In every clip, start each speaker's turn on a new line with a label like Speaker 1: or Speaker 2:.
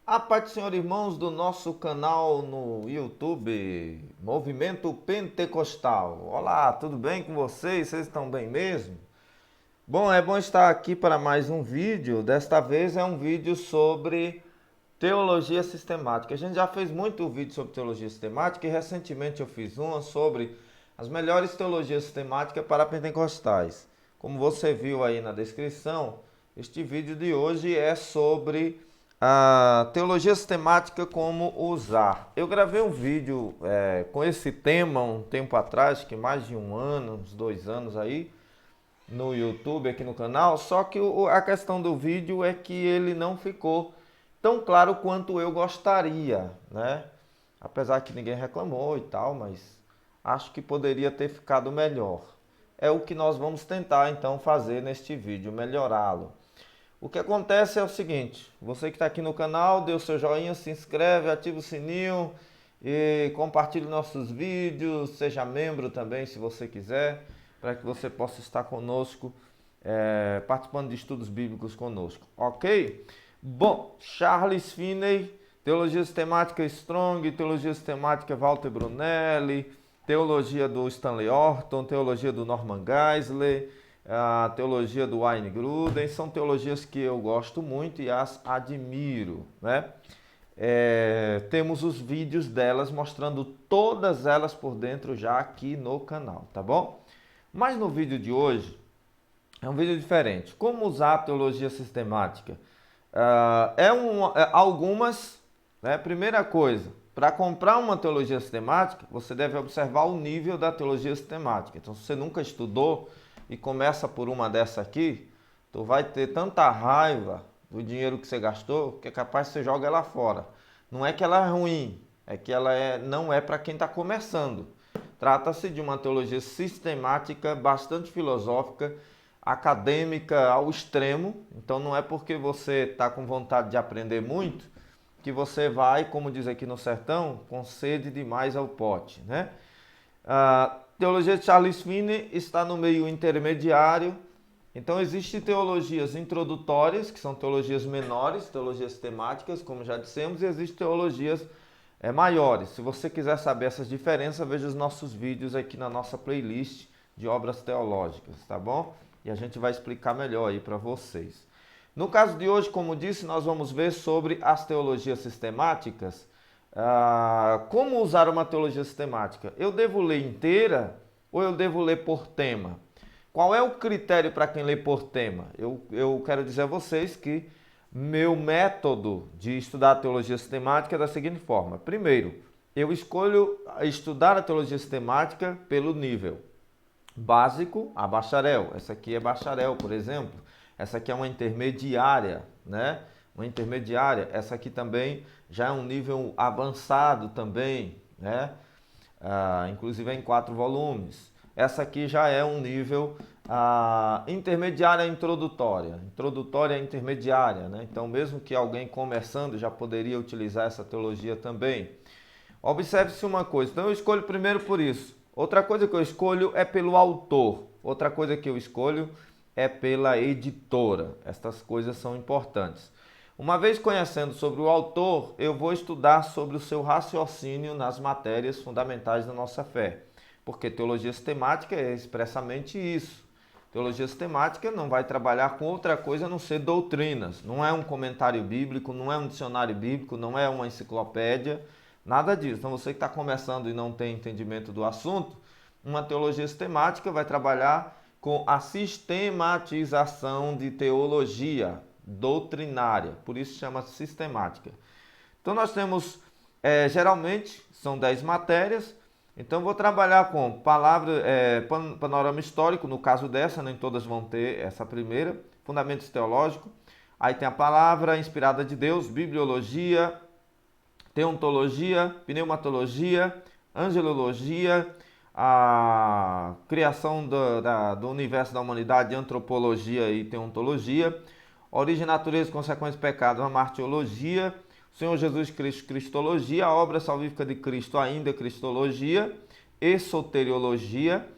Speaker 1: A paz do Senhor, irmãos, do nosso canal no YouTube, Movimento Pentecostal. Olá, tudo bem com vocês? Vocês estão bem mesmo? Bom, é bom estar aqui para mais um vídeo. Desta vez é um vídeo sobre teologia sistemática. A gente já fez muito vídeo sobre teologia sistemática e recentemente eu fiz uma sobre as melhores teologias sistemáticas para pentecostais. Como você viu aí na descrição, este vídeo de hoje é sobre a teologia sistemática, como usar. Eu gravei um vídeo com esse tema um tempo atrás, que mais de um ano, uns 2 anos aí, no YouTube, aqui no canal, só que a questão do vídeo é que ele não ficou tão claro quanto eu gostaria, né? Apesar que ninguém reclamou e tal, mas acho que poderia ter ficado melhor. É o que nós vamos tentar então fazer neste vídeo, melhorá-lo. O que acontece é o seguinte: você que está aqui no canal, dê o seu joinha, se inscreve, ativa o sininho e compartilhe nossos vídeos, seja membro também se você quiser, para que você possa estar conosco, participando de estudos bíblicos conosco, ok? Bom, Charles Finney, Teologia Sistemática Strong, Teologia Sistemática Walter Brunelli, Teologia do Stanley Orton, Teologia do Norman Geisler, a teologia do Wayne Grudem, são teologias que eu gosto muito e as admiro, né? Temos os vídeos delas mostrando todas elas por dentro já aqui no canal, tá bom? Mas no vídeo de hoje é um vídeo diferente. Como usar a teologia sistemática? Algumas, né? Primeira coisa, para comprar uma teologia sistemática, você deve observar o nível da teologia sistemática. Então, se você nunca estudou e começa por uma dessa aqui, tu vai ter tanta raiva do dinheiro que você gastou que é capaz de você joga ela fora. Não é que ela é ruim, é que não é para quem está começando. Trata-se de uma teologia sistemática, bastante filosófica, acadêmica ao extremo. Então não é porque você está com vontade de aprender muito que você vai, como diz aqui no sertão, com sede demais ao pote, né? A teologia de Charles Finney está no meio intermediário. Então existem teologias introdutórias, que são teologias menores, teologias temáticas, como já dissemos, e existem teologias maiores. Se você quiser saber essas diferenças, veja os nossos vídeos aqui na nossa playlist de obras teológicas, tá bom? E a gente vai explicar melhor aí para vocês. No caso de hoje, como disse, nós vamos ver sobre as teologias sistemáticas. Como usar uma teologia sistemática? Eu devo ler inteira ou eu devo ler por tema? Qual é o critério para quem lê por tema? Eu quero dizer a vocês que meu método de estudar a teologia sistemática é da seguinte forma. Primeiro, eu escolho estudar a teologia sistemática pelo nível básico a bacharel. Essa aqui é bacharel, por exemplo. Essa aqui é uma intermediária, né? Uma intermediária. Essa aqui também já é um nível avançado também, né? Inclusive é em 4 volumes. Essa aqui já é um nível intermediária introdutória. Introdutória intermediária, né? Então, mesmo que alguém começando já poderia utilizar essa teologia também. Observe-se uma coisa. Então, eu escolho primeiro por isso. Outra coisa que eu escolho é pelo autor. Outra coisa que eu escolho é pela editora. Estas coisas são importantes. Uma vez conhecendo sobre o autor, eu vou estudar sobre o seu raciocínio nas matérias fundamentais da nossa fé. Porque teologia sistemática é expressamente isso. Teologia sistemática não vai trabalhar com outra coisa a não ser doutrinas. Não é um comentário bíblico, não é um dicionário bíblico, não é uma enciclopédia, nada disso. Então você que está começando e não tem entendimento do assunto, uma teologia sistemática vai trabalhar com a sistematização de teologia doutrinária, por isso chama sistemática. Então nós temos, geralmente, são 10 matérias. Então vou trabalhar com palavra, panorama histórico, no caso dessa, nem todas vão ter essa primeira, fundamentos teológicos. Aí tem a palavra inspirada de Deus, bibliologia, teontologia, pneumatologia, angelologia, a criação do universo da humanidade, antropologia e teontologia, origem, natureza, consequência, pecado, a martiologia, Senhor Jesus Cristo, cristologia, a obra salvífica de Cristo, ainda cristologia, esoteriologia,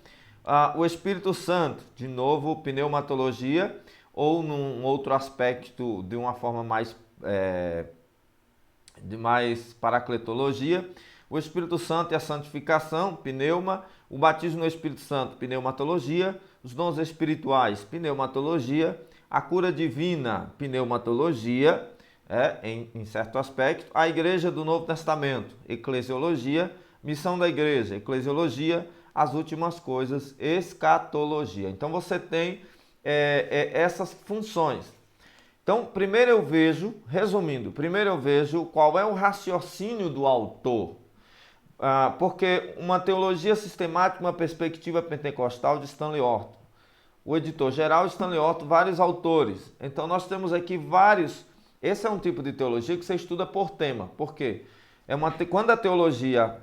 Speaker 1: o Espírito Santo, de novo, pneumatologia, ou num outro aspecto, de uma forma mais de mais paracletologia, o Espírito Santo e a santificação, pneuma, o batismo no Espírito Santo, pneumatologia, os dons espirituais, pneumatologia, a cura divina, pneumatologia, em certo aspecto, a igreja do Novo Testamento, eclesiologia, missão da igreja, eclesiologia, as últimas coisas, escatologia. Então você tem essas funções. Então, primeiro eu vejo, resumindo, primeiro eu vejo qual é o raciocínio do autor. Porque uma teologia sistemática, uma perspectiva pentecostal de Stanley Orton. O editor geral Stanley Orton, vários autores. Então nós temos aqui vários. Esse é um tipo de teologia que você estuda por tema. Por quê? Quando a teologia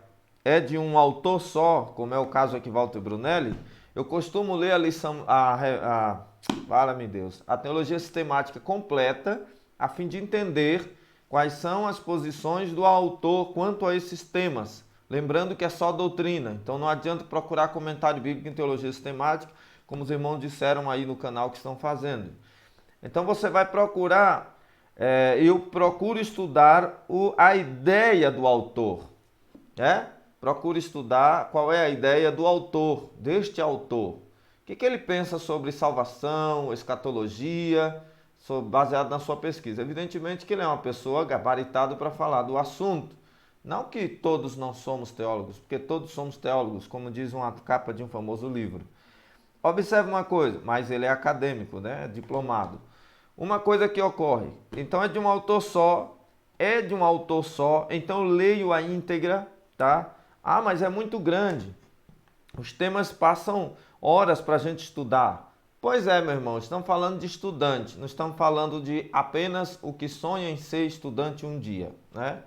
Speaker 1: é de um autor só, como é o caso aqui Walter Brunelli, eu costumo ler a lição, fala-me Deus, a teologia sistemática completa, a fim de entender quais são as posições do autor quanto a esses temas. Lembrando que é só doutrina, então não adianta procurar comentário bíblico em teologia sistemática, como os irmãos disseram aí no canal que estão fazendo. Então você vai procurar, eu procuro estudar a ideia do autor, Procuro estudar qual é a ideia do autor, deste autor. O que ele pensa sobre salvação, escatologia, baseado na sua pesquisa. Evidentemente que ele é uma pessoa gabaritada para falar do assunto. Não que todos não somos teólogos, porque todos somos teólogos, como diz uma capa de um famoso livro. Observe uma coisa, mas ele é acadêmico, né? É diplomado. Uma coisa que ocorre, então é de um autor só, então eu leio a íntegra, tá? Mas é muito grande. Os temas passam horas para a gente estudar. Pois é, meu irmão, estamos falando de estudante, não estamos falando de apenas o que sonha em ser estudante um dia, né?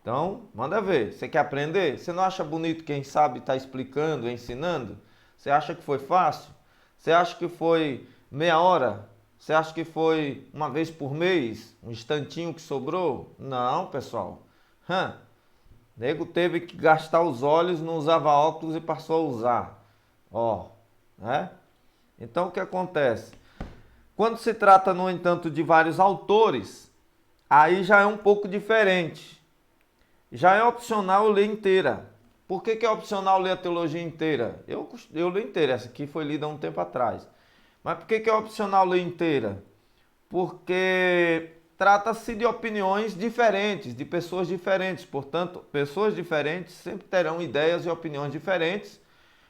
Speaker 1: Então, manda ver. Você quer aprender? Você não acha bonito quem sabe estar explicando, ensinando? Você acha que foi fácil? Você acha que foi meia hora? Você acha que foi uma vez por mês? Um instantinho que sobrou? Não, pessoal. Nego teve que gastar os olhos, não usava óculos e passou a usar. Né? Então o que acontece? Quando se trata, no entanto, de vários autores, aí já é um pouco diferente. Já é opcional ler inteira. Por que é opcional ler a teologia inteira? Eu leio inteira, essa aqui foi lida há um tempo atrás. Mas por que é opcional ler inteira? Porque trata-se de opiniões diferentes, de pessoas diferentes. Portanto, pessoas diferentes sempre terão ideias e opiniões diferentes,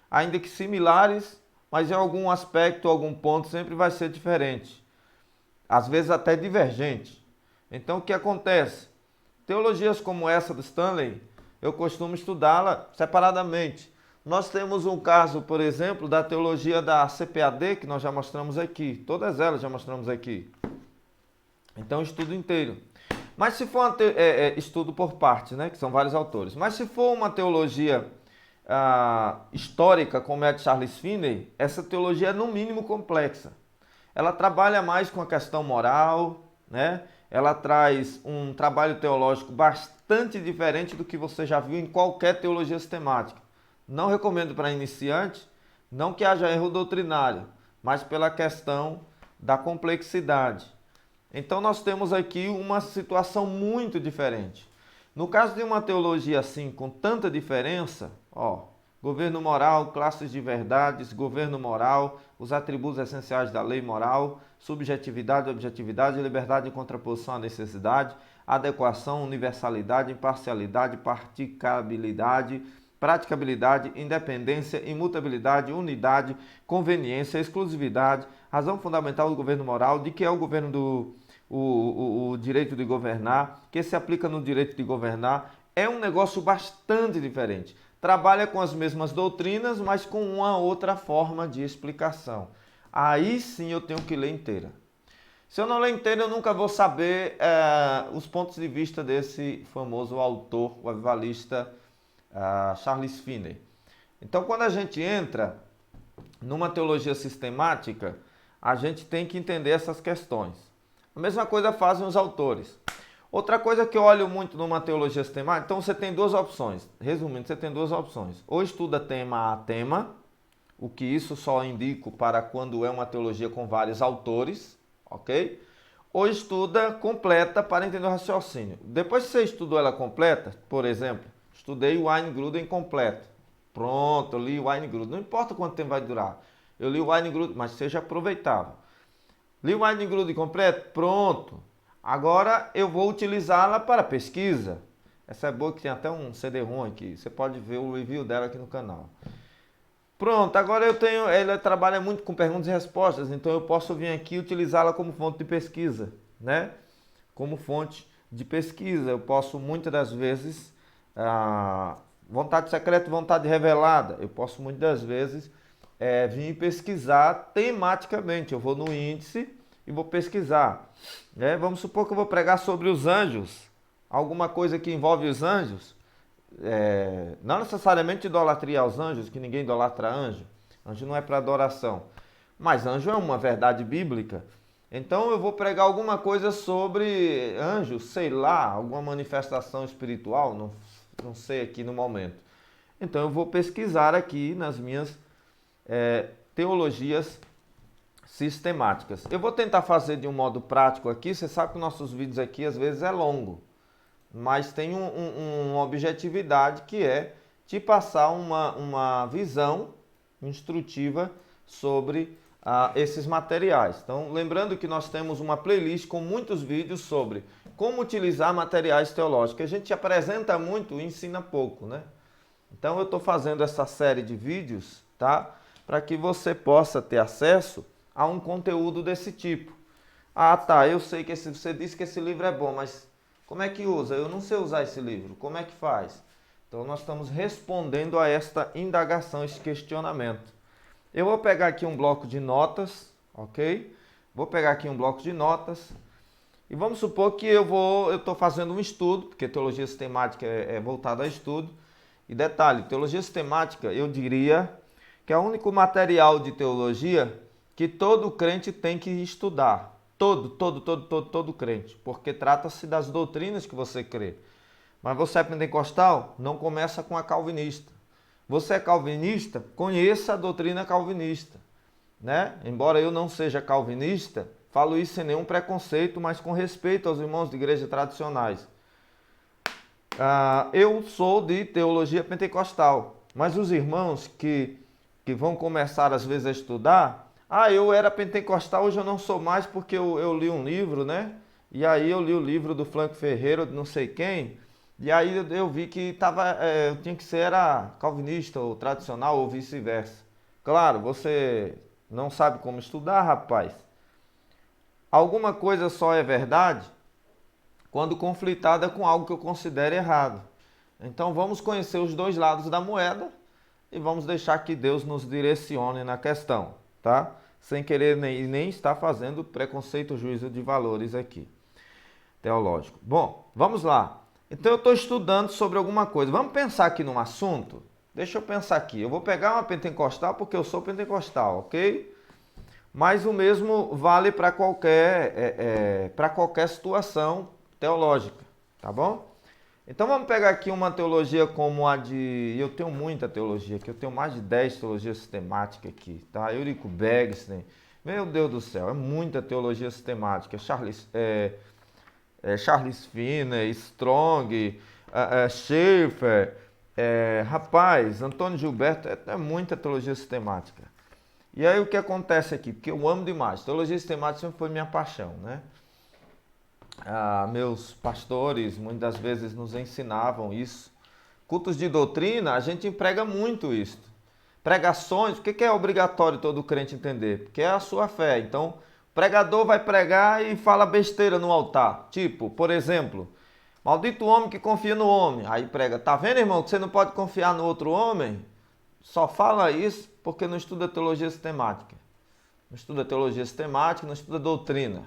Speaker 1: ainda que similares, mas em algum aspecto, algum ponto sempre vai ser diferente. Às vezes até divergente. Então o que acontece? Teologias como essa do Stanley, eu costumo estudá-la separadamente. Nós temos um caso, por exemplo, da teologia da CPAD, que nós já mostramos aqui. Todas elas já mostramos aqui. Então, estudo inteiro. Mas se for estudo por partes, né, que são vários autores. Mas se for uma teologia histórica, como é a de Charles Finney, essa teologia é no mínimo complexa. Ela trabalha mais com a questão moral, né? Ela traz um trabalho teológico bastante diferente do que você já viu em qualquer teologia sistemática. Não recomendo para iniciante, não que haja erro doutrinário, mas pela questão da complexidade. Então nós temos aqui uma situação muito diferente. No caso de uma teologia assim, com tanta diferença, governo moral, classes de verdades, governo moral, os atributos essenciais da lei moral, subjetividade, objetividade, liberdade em contraposição à necessidade, adequação, universalidade, imparcialidade, praticabilidade, independência, imutabilidade, unidade, conveniência, exclusividade, razão fundamental do governo moral, de que é o governo o direito de governar, que se aplica no direito de governar, é um negócio bastante diferente. Trabalha com as mesmas doutrinas, mas com uma outra forma de explicação. Aí sim eu tenho que ler inteira. Se eu não ler inteira, eu nunca vou saber os pontos de vista desse famoso autor, o avivalista Charles Finney. Então, quando a gente entra numa teologia sistemática, a gente tem que entender essas questões. A mesma coisa fazem os autores. Outra coisa que eu olho muito numa teologia sistemática, então você tem duas opções. Resumindo, você tem duas opções. Ou estuda tema a tema, o que isso só indico para quando é uma teologia com vários autores, ok? ou estuda completa para entender o raciocínio. Depois que você estudou ela completa, por exemplo, estudei o Wayne Grudem completo. Pronto, eu li o Wayne Grudem. Não importa quanto tempo vai durar. Eu li o Wayne Grudem, mas seja aproveitável. Li o Wayne Grudem completo? Pronto. Agora eu vou utilizá-la para pesquisa. Essa é boa, que tem até um CD-ROM aqui. Você pode ver o review dela aqui no canal. Pronto, agora ela trabalha muito com perguntas e respostas, então eu posso vir aqui e utilizá-la como fonte de pesquisa, né? Como fonte de pesquisa. Eu posso muitas das vezes, vontade secreta e vontade revelada, eu posso muitas das vezes vir pesquisar tematicamente. Eu vou no índice e vou pesquisar. Né? Vamos supor que eu vou pregar sobre os anjos, alguma coisa que envolve os anjos. Não necessariamente idolatria aos anjos, que ninguém idolatra anjo. Anjo não é para adoração. Mas anjo é uma verdade bíblica. Então eu vou pregar alguma coisa sobre anjos, sei lá, alguma manifestação espiritual, não sei aqui no momento. Então eu vou pesquisar aqui nas minhas teologias sistemáticas. Eu vou tentar fazer de um modo prático aqui. Você sabe que nossos vídeos aqui às vezes é longo, mas tem uma objetividade, que é te passar uma visão instrutiva sobre esses materiais. Então, lembrando que nós temos uma playlist com muitos vídeos sobre como utilizar materiais teológicos. A gente apresenta muito e ensina pouco, né? Então, eu estou fazendo essa série de vídeos, tá? Para que você possa ter acesso a um conteúdo desse tipo. Ah, tá, eu sei que você disse que esse livro é bom, mas como é que usa? Eu não sei usar esse livro. Como é que faz? Então, nós estamos respondendo a esta indagação, esse questionamento. Eu vou pegar aqui um bloco de notas, ok? Vou pegar aqui um bloco de notas e vamos supor que eu estou fazendo um estudo, porque teologia sistemática é voltada a estudo. E detalhe, teologia sistemática, eu diria que é o único material de teologia que todo crente tem que estudar. Todo crente, porque trata-se das doutrinas que você crê. Mas você é pentecostal? Não começa com a calvinista. Você é calvinista? Conheça a doutrina calvinista. Né? Embora eu não seja calvinista, falo isso sem nenhum preconceito, mas com respeito aos irmãos de igreja tradicionais. Eu sou de teologia pentecostal, mas os irmãos que vão começar às vezes a estudar, eu era pentecostal, hoje eu não sou mais porque eu li um livro, né? E aí eu li o livro do Franco Ferreira, de não sei quem, e aí eu vi que eu tinha que ser calvinista ou tradicional ou vice-versa. Claro, você não sabe como estudar, rapaz. Alguma coisa só é verdade quando conflitada com algo que eu considero errado. Então vamos conhecer os dois lados da moeda e vamos deixar que Deus nos direcione na questão, tá? Sem querer nem estar fazendo preconceito, juízo de valores aqui, teológico. Bom, vamos lá. Então eu estou estudando sobre alguma coisa. Vamos pensar aqui num assunto? Deixa eu pensar aqui. Eu vou pegar uma pentecostal porque eu sou pentecostal, ok? Mas o mesmo vale para qualquer situação teológica, tá bom? Então vamos pegar aqui uma teologia como a de... Eu tenho muita teologia aqui, eu tenho mais de 10 teologias sistemáticas aqui, tá? Eurico Bergsten, meu Deus do céu, é muita teologia sistemática. Charles Finney, Strong, Schaeffer, rapaz, Antônio Gilberto, é muita teologia sistemática. E aí o que acontece aqui? Porque eu amo demais, teologia sistemática sempre foi minha paixão, né? Meus pastores muitas vezes nos ensinavam isso. Cultos de doutrina, a gente emprega muito isso. Pregações, o que é obrigatório todo crente entender? Porque é a sua fé. Então, o pregador vai pregar e fala besteira no altar. Tipo, por exemplo, maldito o homem que confia no homem. Aí prega, tá vendo, irmão, que você não pode confiar no outro homem? Só fala isso porque não estuda teologia sistemática. Não estuda teologia sistemática, não estuda doutrina.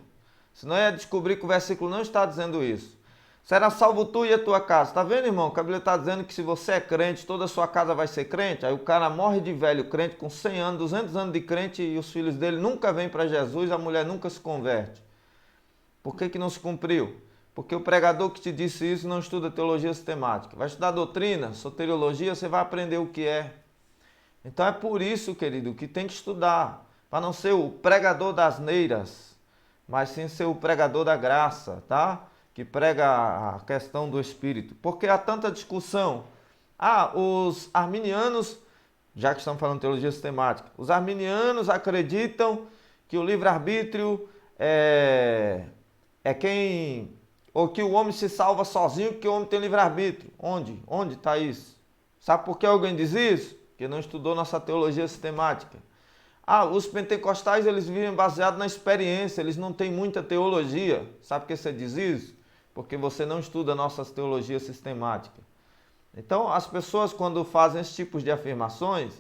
Speaker 1: Senão ia descobrir que o versículo não está dizendo isso. Será salvo tu e a tua casa. Está vendo, irmão? Que a Bíblia está dizendo que se você é crente, toda a sua casa vai ser crente. Aí o cara morre de velho crente, com 100 anos, 200 anos de crente, e os filhos dele nunca vêm para Jesus, a mulher nunca se converte. Por que não se cumpriu? Porque o pregador que te disse isso não estuda teologia sistemática. Vai estudar doutrina, soteriologia, você vai aprender o que é. Então é por isso, querido, que tem que estudar. Para não ser o pregador das neiras. mas sim ser o pregador da graça, tá? Que prega a questão do Espírito. Porque há tanta discussão. Os arminianos, já que estamos falando de teologia sistemática, os arminianos acreditam que o livre-arbítrio é quem... Ou que o homem se salva sozinho, porque o homem tem livre-arbítrio. Onde? Onde está isso? Sabe por que alguém diz isso? Porque não estudou nossa teologia sistemática. Os pentecostais, eles vivem baseados na experiência, eles não têm muita teologia. Sabe por que você diz isso? Porque você não estuda nossas teologias sistemáticas. Então, as pessoas, quando fazem esse tipo de afirmações,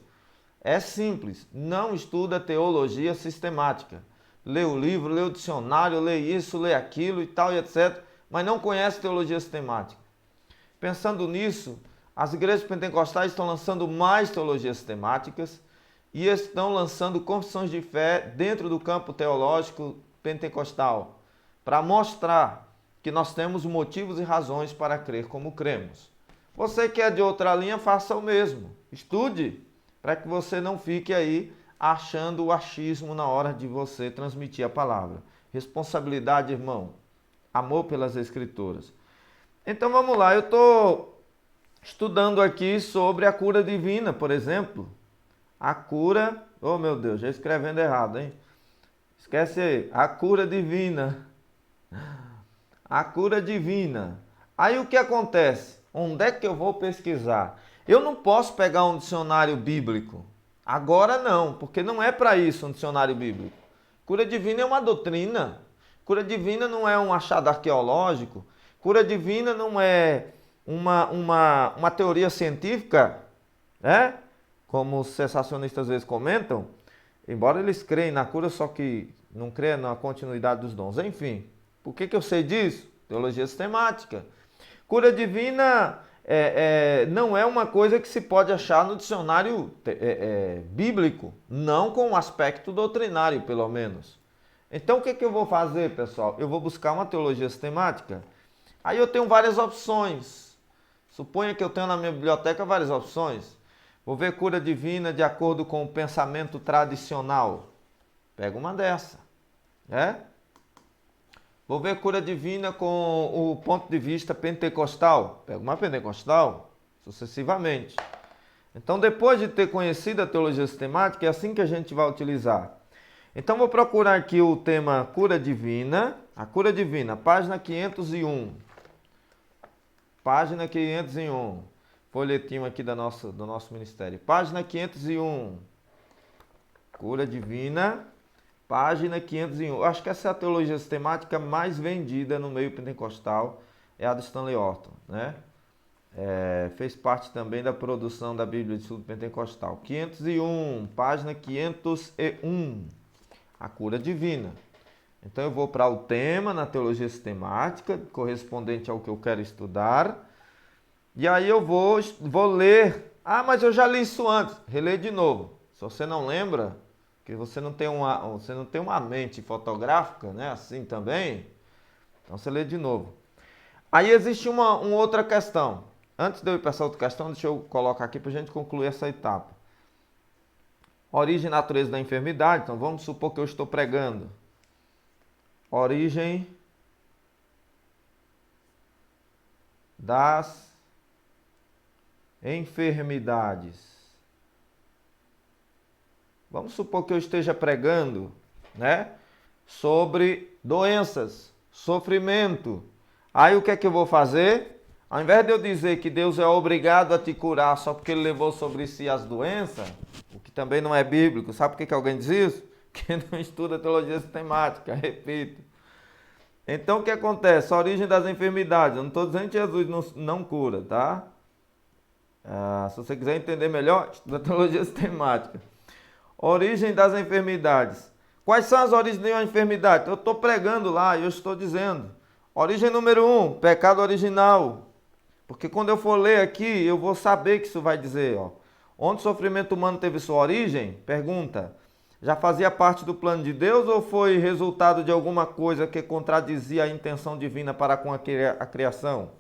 Speaker 1: é simples, não estuda teologia sistemática. Lê o livro, lê o dicionário, lê isso, lê aquilo e tal e etc., mas não conhece teologia sistemática. Pensando nisso, as igrejas pentecostais estão lançando mais teologias sistemáticas e estão lançando confissões de fé dentro do campo teológico pentecostal, para mostrar que nós temos motivos e razões para crer como cremos. Você que é de outra linha, faça o mesmo. Estude, para que você não fique aí achando o achismo na hora de você transmitir a palavra. Responsabilidade, irmão. Amor pelas Escrituras. Então vamos lá, eu estou estudando aqui sobre a cura divina, por exemplo. A cura... Oh meu Deus, já escrevendo errado, hein? Esquece aí. A cura divina. A cura divina. Aí o que acontece? Onde é que eu vou pesquisar? Eu não posso pegar um dicionário bíblico. Agora não, porque não é para isso um dicionário bíblico. Cura divina é uma doutrina. Cura divina não é um achado arqueológico. Cura divina não é uma teoria científica, né? Como os sensacionistas às vezes comentam. Embora eles creem na cura, só que não creem na continuidade dos dons. Enfim, por que eu sei disso? Teologia sistemática. Cura divina não é uma coisa que se pode achar no dicionário bíblico, não com um aspecto doutrinário, pelo menos. Então, o que eu vou fazer, pessoal? Eu vou buscar uma teologia sistemática. Aí eu tenho várias opções. Suponha que eu tenho na minha biblioteca várias opções. Vou ver cura divina de acordo com o pensamento tradicional. Pega uma dessa, né? Vou ver cura divina com o ponto de vista pentecostal. Pega uma pentecostal, sucessivamente. Então, depois de ter conhecido a teologia sistemática, é assim que a gente vai utilizar. Então, vou procurar aqui o tema cura divina. A cura divina, página 501. Página 501. Folhetinho aqui do nosso ministério. Página 501. Cura divina. Página 501. Eu acho que essa é a teologia sistemática mais vendida no meio pentecostal. É a do Stanley Orton, né? Fez parte também da produção da Bíblia de Estudo Pentecostal. 501. Página 501. A cura divina. Então eu vou para o tema na teologia sistemática, correspondente ao que eu quero estudar. E aí eu vou ler. Mas eu já li isso antes. Reler de novo. Se você não lembra, que você não tem uma mente fotográfica, né? Assim também. Então você lê de novo. Aí existe uma outra questão. Antes de eu ir para essa outra questão, deixa eu colocar aqui para a gente concluir essa etapa. Origem e natureza da enfermidade. Então vamos supor que eu estou pregando. Origem das enfermidades. Vamos supor que eu esteja pregando, né, sobre doenças, sofrimento. Aí o que é que eu vou fazer? Ao invés de eu dizer que Deus é obrigado a te curar só porque Ele levou sobre si as doenças, o que também não é bíblico, sabe por que alguém diz isso? Que não estuda teologia sistemática, repito. Então o que acontece? A origem das enfermidades. Eu não estou dizendo que Jesus não cura, tá? Se você quiser entender melhor, estuda teologia sistemática. Origem das enfermidades. Quais são as origens de uma enfermidade? Eu estou pregando lá e eu estou dizendo. Origem número 1, pecado original. Porque quando eu for ler aqui, eu vou saber que isso vai dizer. Onde o sofrimento humano teve sua origem? Pergunta. Já fazia parte do plano de Deus ou foi resultado de alguma coisa que contradizia a intenção divina para com a criação?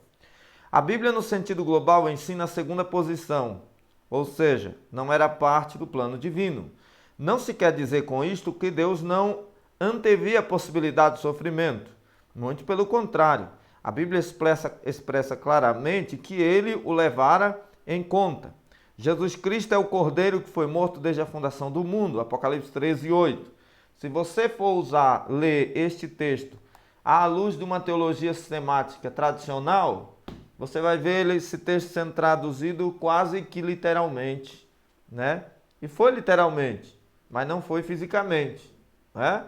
Speaker 1: A Bíblia, no sentido global, ensina a segunda posição, ou seja, não era parte do plano divino. Não se quer dizer com isto que Deus não antevia a possibilidade de sofrimento. Muito pelo contrário. A Bíblia expressa claramente que ele o levara em conta. Jesus Cristo é o Cordeiro que foi morto desde a fundação do mundo. Apocalipse 13:8. Se você for ler este texto à luz de uma teologia sistemática tradicional, você vai ver esse texto sendo traduzido quase que literalmente, né? E foi literalmente, mas não foi fisicamente, né?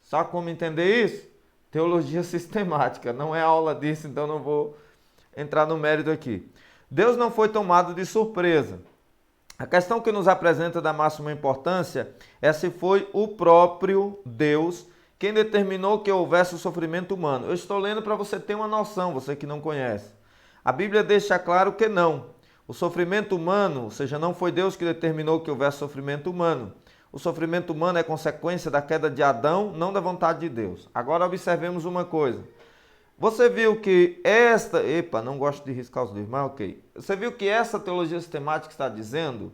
Speaker 1: Só como entender isso? Teologia sistemática, não é aula disso, então não vou entrar no mérito aqui. Deus não foi tomado de surpresa. A questão que nos apresenta da máxima importância é se foi o próprio Deus quem determinou que houvesse o sofrimento humano. Eu estou lendo para você ter uma noção, você que não conhece. A Bíblia deixa claro que não. O sofrimento humano, ou seja, não foi Deus que determinou que houvesse sofrimento humano. O sofrimento humano é consequência da queda de Adão, não da vontade de Deus. Agora observemos uma coisa. Você viu que não gosto de riscar os livros, mas ok. Você viu que essa teologia sistemática está dizendo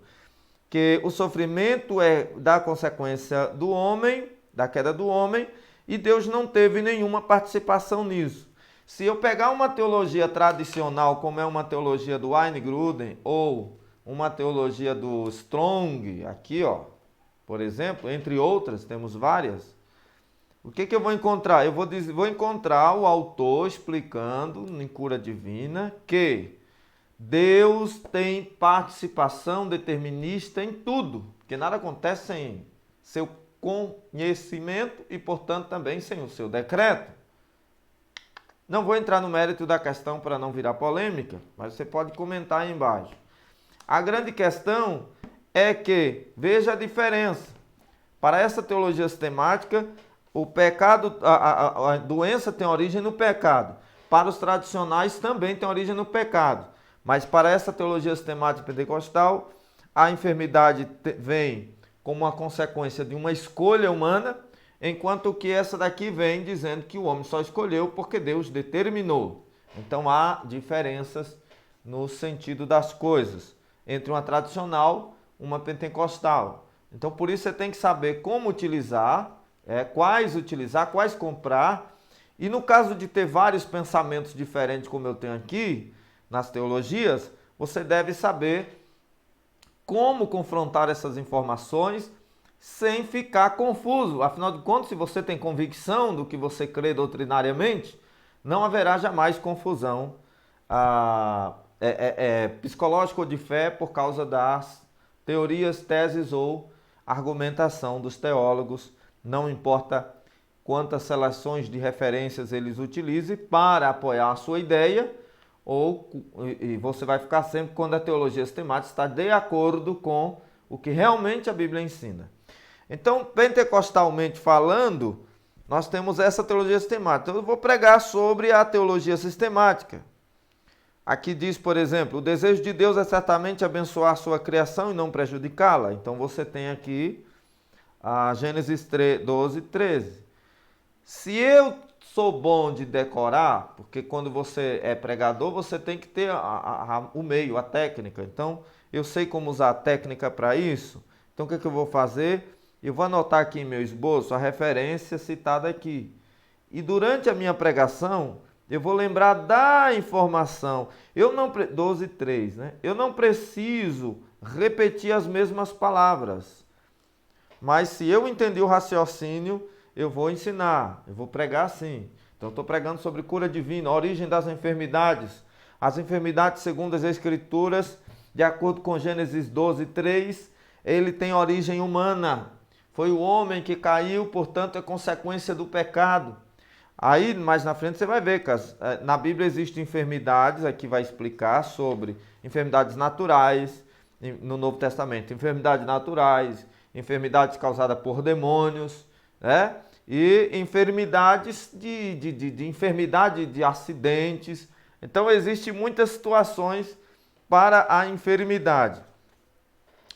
Speaker 1: que o sofrimento é da consequência do homem, da queda do homem, e Deus não teve nenhuma participação nisso. Se eu pegar uma teologia tradicional, como é uma teologia do Wayne Grudem, ou uma teologia do Strong, aqui, ó, por exemplo, entre outras, temos várias. O que eu vou encontrar? Eu vou encontrar o autor explicando em Cura Divina que Deus tem participação determinista em tudo, porque nada acontece sem seu conhecimento e, portanto, também sem o seu decreto. Não vou entrar no mérito da questão para não virar polêmica, mas você pode comentar aí embaixo. A grande questão é que, veja a diferença. Para essa teologia sistemática, o pecado, a doença tem origem no pecado. Para os tradicionais também tem origem no pecado. Mas para essa teologia sistemática pentecostal, a enfermidade vem como uma consequência de uma escolha humana, enquanto que essa daqui vem dizendo que o homem só escolheu porque Deus determinou. Então há diferenças no sentido das coisas entre uma tradicional e uma pentecostal. Então por isso você tem que saber como utilizar, quais comprar. E no caso de ter vários pensamentos diferentes, como eu tenho aqui, nas teologias, você deve saber como confrontar essas informações sem ficar confuso. Afinal de contas, se você tem convicção do que você crê doutrinariamente, não haverá jamais confusão psicológica ou de fé por causa das teorias, teses ou argumentação dos teólogos. Não importa quantas seleções de referências eles utilizem para apoiar a sua ideia, e você vai ficar sempre quando a teologia sistemática está de acordo com o que realmente a Bíblia ensina. Então, pentecostalmente falando, nós temos essa teologia sistemática. Então, eu vou pregar sobre a teologia sistemática. Aqui diz, por exemplo, o desejo de Deus é certamente abençoar a sua criação e não prejudicá-la. Então, você tem aqui a Gênesis 12:13. Se eu sou bom de decorar, porque quando você é pregador, você tem que ter o meio, a técnica. Então, eu sei como usar a técnica para isso. Então, o que eu vou fazer? Eu vou anotar aqui em meu esboço a referência citada aqui. E durante a minha pregação, eu vou lembrar da informação. 12:3, né? Eu não preciso repetir as mesmas palavras. Mas se eu entendi o raciocínio, eu vou ensinar, eu vou pregar assim. Então, eu estou pregando sobre cura divina, a origem das enfermidades. As enfermidades, segundo as Escrituras, de acordo com Gênesis 12:3, ele tem origem humana. Foi o homem que caiu, portanto, é consequência do pecado. Aí, mais na frente, você vai ver que na Bíblia existem enfermidades, aqui vai explicar sobre enfermidades naturais, no Novo Testamento, enfermidades naturais, enfermidades causadas por demônios, né? E enfermidades enfermidade de acidentes. Então, existem muitas situações para a enfermidade.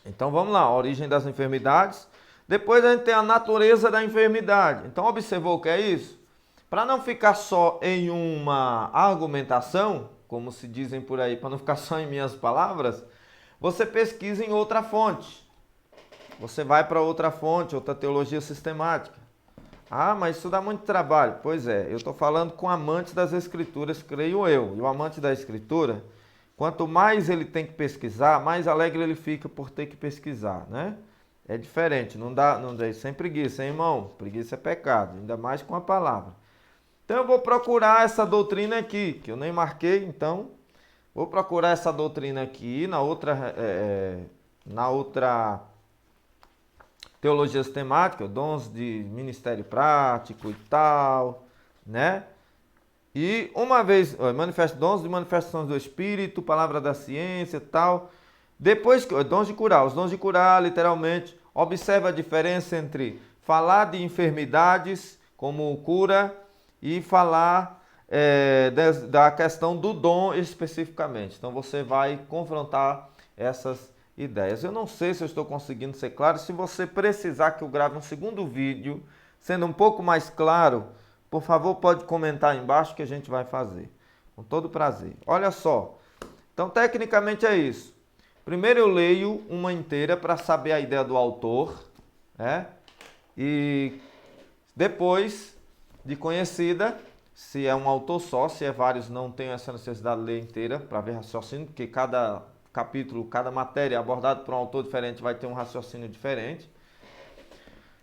Speaker 1: Então, vamos lá, a origem das enfermidades. Depois a gente tem a natureza da enfermidade. Então, observou o que é isso? Para não ficar só em uma argumentação, como se dizem por aí, para não ficar só em minhas palavras, você pesquisa em outra fonte. você vai para outra fonte, outra teologia sistemática. Ah, mas isso dá muito trabalho. Pois é, eu estou falando com amantes das Escrituras, creio eu. E o amante da Escritura, quanto mais ele tem que pesquisar, mais alegre ele fica por ter que pesquisar, né? É diferente, não dá sem preguiça, hein, irmão? Preguiça é pecado, ainda mais com a palavra. Então eu vou procurar essa doutrina aqui, que eu nem marquei, então vou procurar essa doutrina aqui na outra teologia sistemática, dons de ministério prático e tal, né? E uma vez, dons de manifestações do Espírito, palavra da ciência e tal. Depois, dons de curar. Os dons de curar, literalmente, observa a diferença entre falar de enfermidades, como cura, e falar da questão do dom especificamente. Então, você vai confrontar essas ideias. Eu não sei se eu estou conseguindo ser claro. Se você precisar que eu grave um segundo vídeo, sendo um pouco mais claro, por favor, pode comentar aí embaixo que a gente vai fazer. Com todo prazer. Olha só. Então, tecnicamente é isso. Primeiro eu leio uma inteira para saber a ideia do autor, né? E depois de conhecida, se é um autor só, se é vários, não tenho essa necessidade de ler inteira para ver raciocínio, porque cada capítulo, cada matéria abordada por um autor diferente vai ter um raciocínio diferente.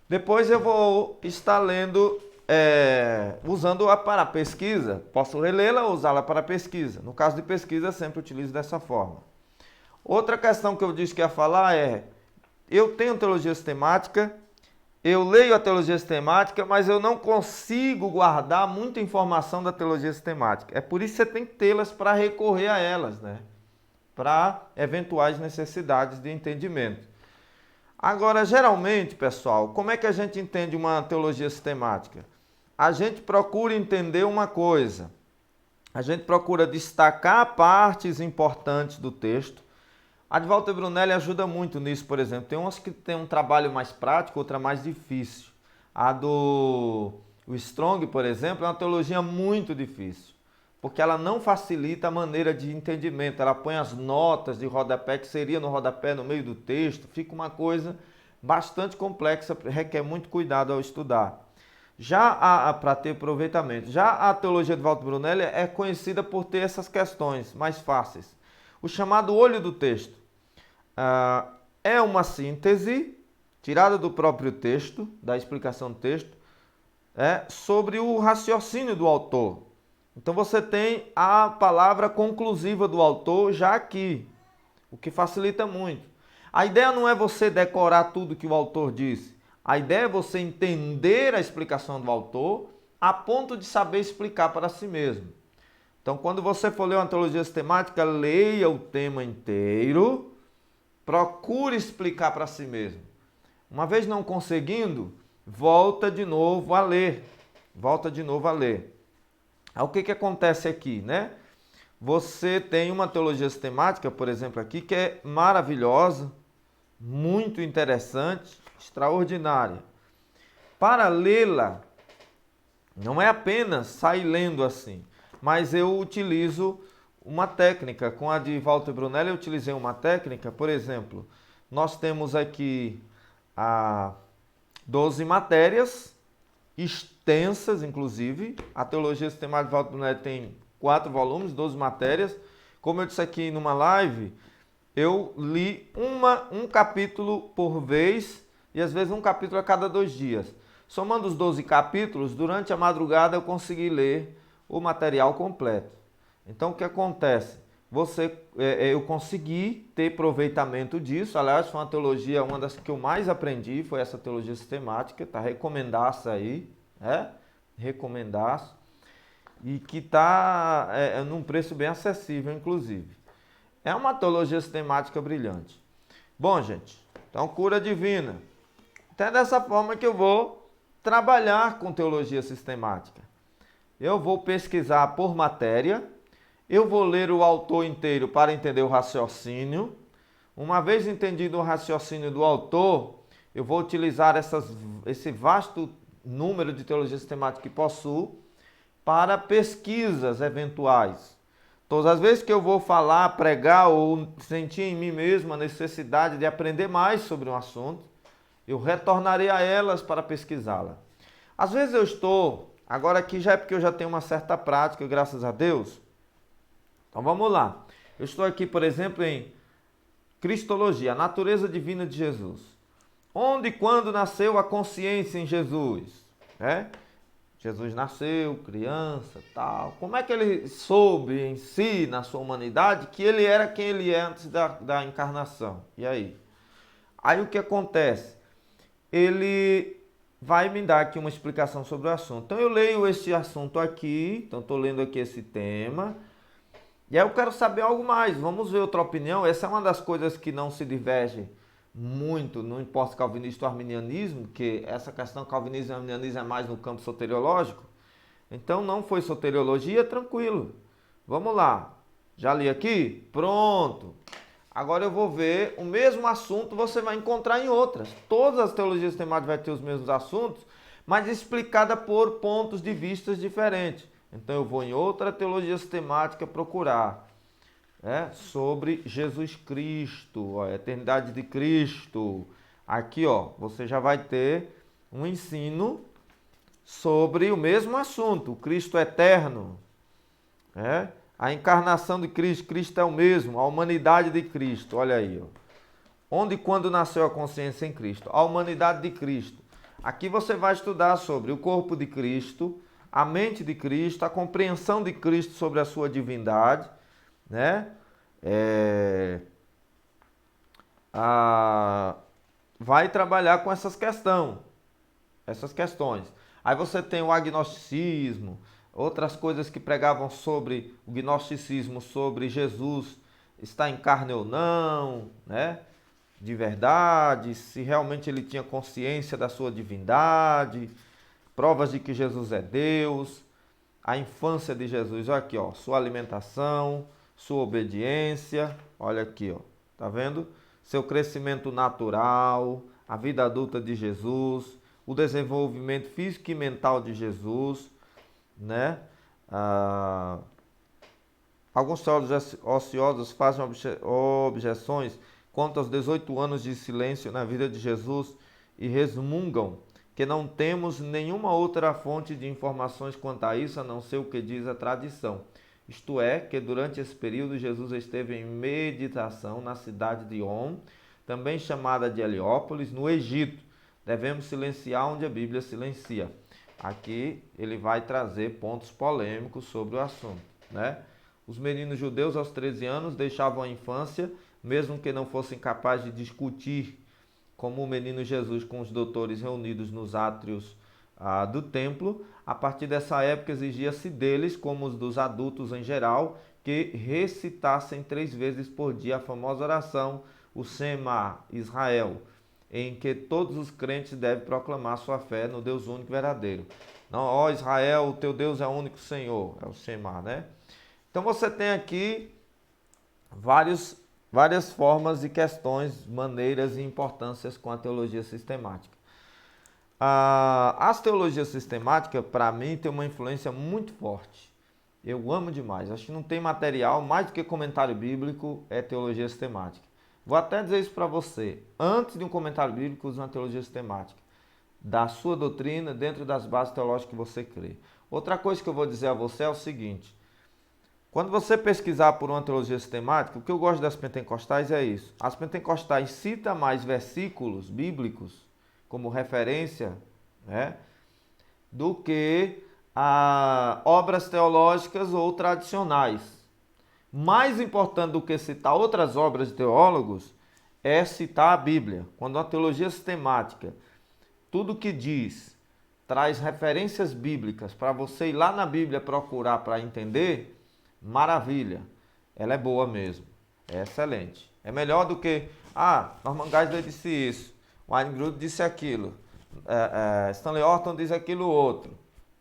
Speaker 1: Depois eu vou estar lendo, usando-a para pesquisa. Posso relê-la ou usá-la para pesquisa. No caso de pesquisa, sempre utilizo dessa forma. Outra questão que eu disse que ia falar eu tenho teologia sistemática, eu leio a teologia sistemática, mas eu não consigo guardar muita informação da teologia sistemática. É por isso que você tem que tê-las para recorrer a elas, né? Para eventuais necessidades de entendimento. Agora, geralmente, pessoal, como é que a gente entende uma teologia sistemática? A gente procura entender uma coisa. A gente procura destacar partes importantes do texto. A de Walter Brunelli ajuda muito nisso, por exemplo. Tem umas que tem um trabalho mais prático, outra mais difícil. A do Strong, por exemplo, é uma teologia muito difícil, porque ela não facilita a maneira de entendimento. Ela põe as notas de rodapé, que seria no rodapé, no meio do texto. Fica uma coisa bastante complexa, requer muito cuidado ao estudar. Já para ter aproveitamento. Já a teologia de Walter Brunelli é conhecida por ter essas questões mais fáceis. O chamado olho do texto é uma síntese tirada do próprio texto, da explicação do texto, sobre o raciocínio do autor. Então você tem a palavra conclusiva do autor já aqui, o que facilita muito. A ideia não é você decorar tudo que o autor disse. A ideia é você entender a explicação do autor a ponto de saber explicar para si mesmo. Então, quando você for ler uma teologia sistemática, leia o tema inteiro, procure explicar para si mesmo. Uma vez não conseguindo, volta de novo a ler. Volta de novo a ler. Aí, o que acontece aqui, né? Você tem uma teologia sistemática, por exemplo, aqui, que é maravilhosa, muito interessante, extraordinária. Para lê-la, não é apenas sair lendo assim, mas eu utilizo uma técnica. Com a de Walter Brunelli eu utilizei uma técnica. Por exemplo, nós temos aqui 12 matérias, extensas inclusive. A teologia sistemática de Walter Brunelli tem 4 volumes, 12 matérias. Como eu disse aqui numa live, eu li um capítulo por vez e às vezes um capítulo a cada 2 dias. Somando os 12 capítulos, durante a madrugada eu consegui ler o material completo. Então, o que acontece? Eu consegui ter aproveitamento disso. Aliás, foi uma teologia, uma das que eu mais aprendi, foi essa teologia sistemática. Tá? Recomendaço aí, recomendaço. E que está num preço bem acessível, inclusive. É uma teologia sistemática brilhante. Bom, gente, então cura divina. Então é dessa forma que eu vou trabalhar com teologia sistemática. Eu vou pesquisar por matéria, eu vou ler o autor inteiro para entender o raciocínio. Uma vez entendido o raciocínio do autor, eu vou utilizar esse vasto número de teologia sistemática que possuo para pesquisas eventuais. Todas as vezes que eu vou falar, pregar ou sentir em mim mesmo a necessidade de aprender mais sobre um assunto, eu retornarei a elas para pesquisá-la. Às vezes eu estou, agora aqui já é porque eu já tenho uma certa prática, graças a Deus. Então vamos lá. Eu estou aqui, por exemplo, em Cristologia, a natureza divina de Jesus. Onde e quando nasceu a consciência em Jesus? Jesus nasceu, criança, tal. Como é que ele soube em si, na sua humanidade, que ele era quem ele é antes da encarnação? E aí? Aí o que acontece? Ele vai me dar aqui uma explicação sobre o assunto. Então eu leio esse assunto aqui, então estou lendo aqui esse tema, e aí eu quero saber algo mais, vamos ver outra opinião. Essa é uma das coisas que não se diverge muito no imposto calvinista ou arminianismo, que essa questão calvinismo e arminianismo é mais no campo soteriológico. Então não foi soteriologia, tranquilo. Vamos lá, já li aqui? Pronto. Agora eu vou ver o mesmo assunto, você vai encontrar em outras. Todas as teologias sistemáticas vão ter os mesmos assuntos, mas explicada por pontos de vista diferentes. Então eu vou em outra teologia sistemática procurar sobre Jesus Cristo, a eternidade de Cristo. Aqui, você já vai ter um ensino sobre o mesmo assunto, o Cristo eterno. A encarnação de Cristo, Cristo é o mesmo, a humanidade de Cristo, olha aí. Onde e quando nasceu a consciência em Cristo? A humanidade de Cristo. Aqui você vai estudar sobre o corpo de Cristo, a mente de Cristo, a compreensão de Cristo sobre a sua divindade, vai trabalhar com essas questões. Aí você tem o agnosticismo, outras coisas que pregavam sobre o gnosticismo, sobre Jesus estar em carne ou não, de verdade, se realmente ele tinha consciência da sua divindade, provas de que Jesus é Deus, a infância de Jesus, olha aqui, sua alimentação, sua obediência, olha aqui, tá vendo? Seu crescimento natural, a vida adulta de Jesus, o desenvolvimento físico e mental de Jesus, alguns teólogos ociosos fazem objeções quanto aos 18 anos de silêncio na vida de Jesus e resmungam que não temos nenhuma outra fonte de informações quanto a isso, a não ser o que diz a tradição. Isto é, que durante esse período Jesus esteve em meditação na cidade de On, também chamada de Heliópolis, no Egito. Devemos silenciar onde a Bíblia silencia. Aqui ele vai trazer pontos polêmicos sobre o assunto. Os meninos judeus aos 13 anos deixavam a infância, mesmo que não fossem capazes de discutir como o menino Jesus com os doutores reunidos nos átrios do templo. A partir dessa época exigia-se deles, como os dos adultos em geral, que recitassem 3 vezes por dia a famosa oração, o Shema Israel, em que todos os crentes devem proclamar sua fé no Deus único e verdadeiro. Não, ó Israel, o teu Deus é o único Senhor, é o Shema, Então você tem aqui várias formas e questões, maneiras e importâncias com a teologia sistemática. As teologias sistemáticas, para mim, tem uma influência muito forte. Eu amo demais. Acho que não tem material, mais do que comentário bíblico, é teologia sistemática. Vou até dizer isso para você. Antes de um comentário bíblico, use uma teologia sistemática da sua doutrina, dentro das bases teológicas que você crê. Outra coisa que eu vou dizer a você é o seguinte. Quando você pesquisar por uma teologia sistemática, o que eu gosto das pentecostais é isso. As pentecostais citam mais versículos bíblicos como referência, do que obras teológicas ou tradicionais. Mais importante do que citar outras obras de teólogos é citar a Bíblia. Quando a teologia sistemática, tudo que diz, traz referências bíblicas para você ir lá na Bíblia procurar para entender, maravilha, ela é boa mesmo, é excelente. É melhor do que, Norman Geisler disse isso, Wayne Grudem disse aquilo, Stanley Orton diz aquilo outro.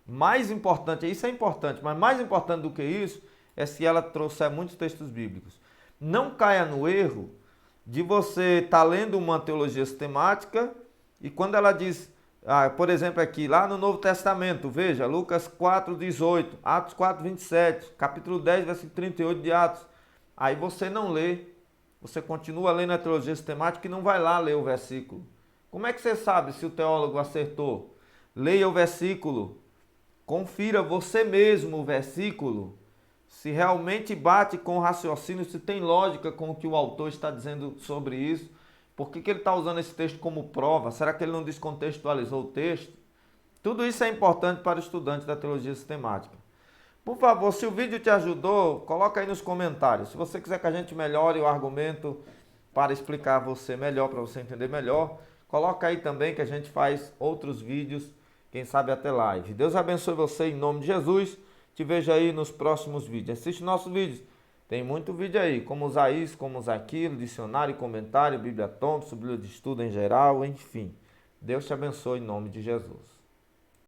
Speaker 1: Mais importante, isso é importante, mas mais importante do que isso é se ela trouxer muitos textos bíblicos. Não caia no erro de você estar lendo uma teologia sistemática e quando ela diz, por exemplo aqui, lá no Novo Testamento, veja, Lucas 4:18, Atos 4:27, capítulo 10, versículo 38 de Atos. Aí você não lê, você continua lendo a teologia sistemática e não vai lá ler o versículo. Como é que você sabe se o teólogo acertou? Leia o versículo, confira você mesmo o versículo, se realmente bate com o raciocínio, se tem lógica com o que o autor está dizendo sobre isso. Por que ele está usando esse texto como prova? Será que ele não descontextualizou o texto? Tudo isso é importante para o estudante da teologia sistemática. Por favor, se o vídeo te ajudou, coloca aí nos comentários. Se você quiser que a gente melhore o argumento para explicar você melhor, para você entender melhor, coloca aí também que a gente faz outros vídeos, quem sabe até live. Deus abençoe você em nome de Jesus. Te vejo aí nos próximos vídeos. Assiste nossos vídeos. Tem muito vídeo aí, como usar isso, como usar aquilo, dicionário, comentário, Bíblia Thompson, Bíblia de estudo em geral, enfim. Deus te abençoe em nome de Jesus.